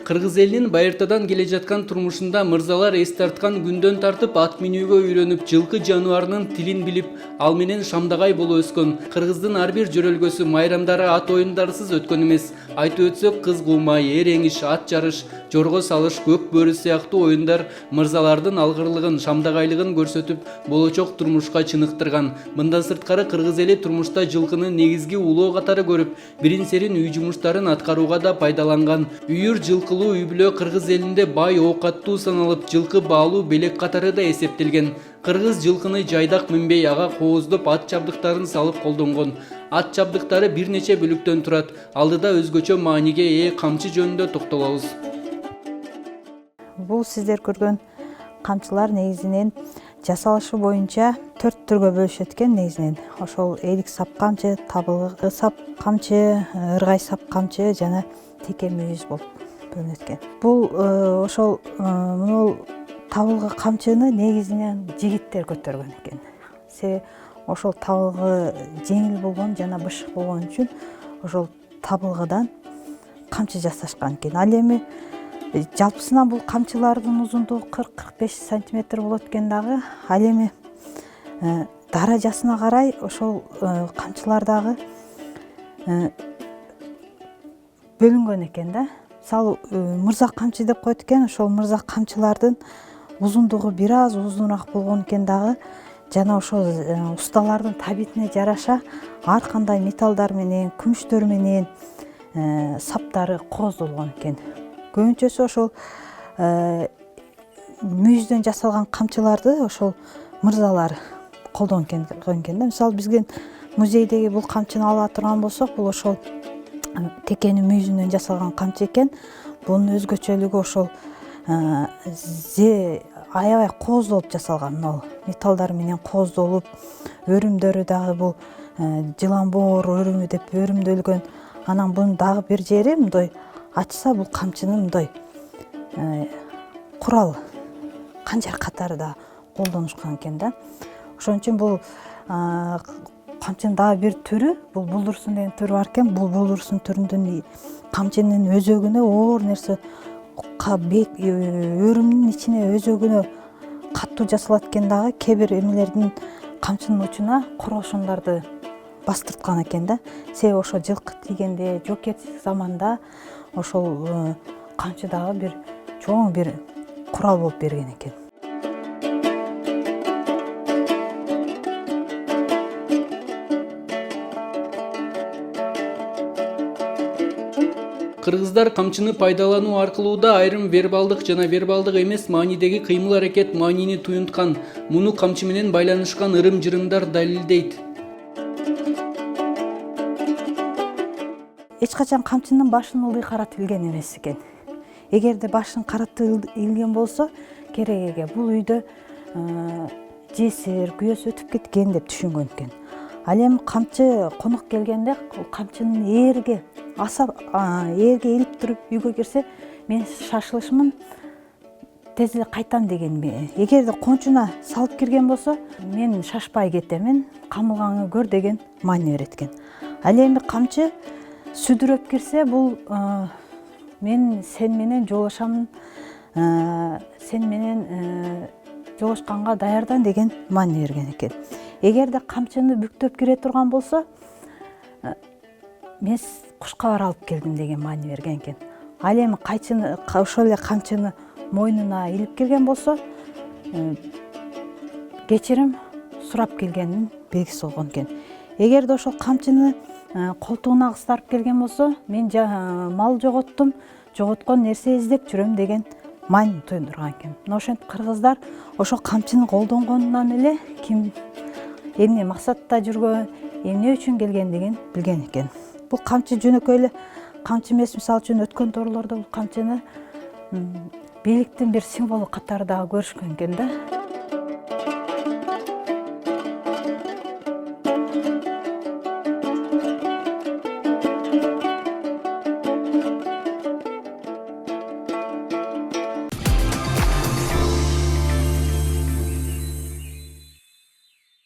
Кыргыз элинин байыртадан келе жаткан турмушунда мырзалар эс тарткан күндөн тартып ат минүүгө үйрөнүп, жылкы жаныбарынын тилин билип, ал менен шамдагай болуп өскөн. Кыргыздын ар бир жөрөлгөсү, майрамдары ат оюндарысыз өткөн эмес. Айтып өтсөк, кыз куумай, эреңиш, ат жарыш, жорго салыш, көк бөрү сыяктуу оюндар мырзалардын алгырлыгын, шамдагайлыгын көрсөтүп, болочок турмушка чыныктырган. Мындан сырткары кыргыз эли турмушта жылкыны негизги улоо катары көрүп, бирин-серин үй жумуштарын аткарууга да пайдаланган. Үйүр жылкылуу үй-бүлө кыргыз элинде бай оокаттуу саналып, жылкы баалуу белек катары да эсептелген. Кыргыз жылкыны жайдак минбей, ага кооздоп ат жабдыктарын салып колдонгон. Ат жабдыктары бир нече бөлүктөн турат. Алдыда өзгөчө мааниге ээ камчы жөнүндө токтолобуз. Бул сиздер көргөн камчылар негизинен жасалышы боюнча 4 түргө бөлүшөт экен негизинен. Ошол элик сап камчы, табылгы сап камчы, ыргай сап камчы жана теке мүйүз болуп бөлүнөт экен. Бул ошол мына табылгы камчыны негизинен жигиттер көтөргөн экен. Себеби ошол табылгы жеңил болгон жана бышык болгон үчүн ошол табылгыдан камчы жасашкан экен. Ал эми жалпысынан бул камчылардын узундугу 40-45 сантиметр болот экен дагы. Ал эми даражасына карай ошол камчылар дагы бөлүнгөн экен да. Мисалы мырза камчы деп коет экен. Ошол мырза камчылардын узундугу бир аз узунураак болгон экен дагы. Жана ошол усталардын табитине жараша ар кандай металлдар менен, күмүштөр менен саптары кооздолгон экен. Көбүнчөсү ошол мүйүздөн жасалган камчыларды ошол мырзалар колдонгон экен да. Мисалы бизген музейдеги бул камчыны ала турган болсок, бул ошол текенин мүйүзүнөн жасалган камчы экен. Бунун өзгөчөлүгү ошол аябай кооздолуп жасалган. Ал металлдар менен кооздолуп, өрүмдөрү дагы бул жыланбоор өрүмү деп өрүмдөлгөн. Анан бунун дагы бир жери мындай ачса, бул камчыны мындай курал, канжар катары да колдонушкан экен да. Ошон үчүн бул камчынын дагы бир түрү, бул булдурсун деген түрү бар экен. Бул булдурсун түрүнүн камчынын өзөгүнө оор нерсе, өрүмдүн ичине өзөгүнө каттуу жасалат экен дагы. Кээ бир эмелердин камчынын учуна корошондорду бастырткан экен да. Себеби ошо жылкы тийгенде, жоокерчилик заманда ошол камчы дагы бир чоң бир курал болуп берген экен. Кыргыздар камчыны пайдалануу аркылуу да айрым вербалдык жана вербалдык эмес маанидеги кыймыл-аракет маанини туюнткан. Муну камчы менен байланышкан ырым-жырымдар далилдейт. Эч качан камчынын башын ылдый каратып илген эмес экен. Эгерде башын каратып илген болсо, кереге бул үйдө жесир, күйөөсү өтүп кеткен деп түшүнгөн экен. Ал эми камчы конок келгенде, камчынын ээрге илип туруп үйгө кирсе, мен шашылышмын, тез эле кайтам деген. Эгерде кончуна салып кирген болсо, мен шашпай кетемин, камылгаңы көр деген маани берет экен. Ал эми камчы сүдүрөп кирсе, бул мен сен менен жолошамын, сен менен жолошканга даярдан деген маани берген экен. Эгерде камчыны бүктөп кире турган болсо, мен кушкабар алып келдим деген маани берген экен. Ал эми ошол эле камчыны мойнуна илип кирген болсо, кечирим сурап келгенин белгиси болгон экен. Эгерде ошол камчыны колтугуна кыстарып келген болсо, мен мал жоготтум, жоготкон нерсе издеп жүрөм деген маани туюндурган экен. Мына ошентип кыргыздар ошол камчыны колдонгондон эле ким эмне максатта жүргөн, эмне үчүн келгендигин билген экен. Бул камчы жөнөкөй эле камчы эмес. Мисалы үчүн өткөн торлордо бул камчыны бийликтин бир символу катары дагы көрүшкөн экен да.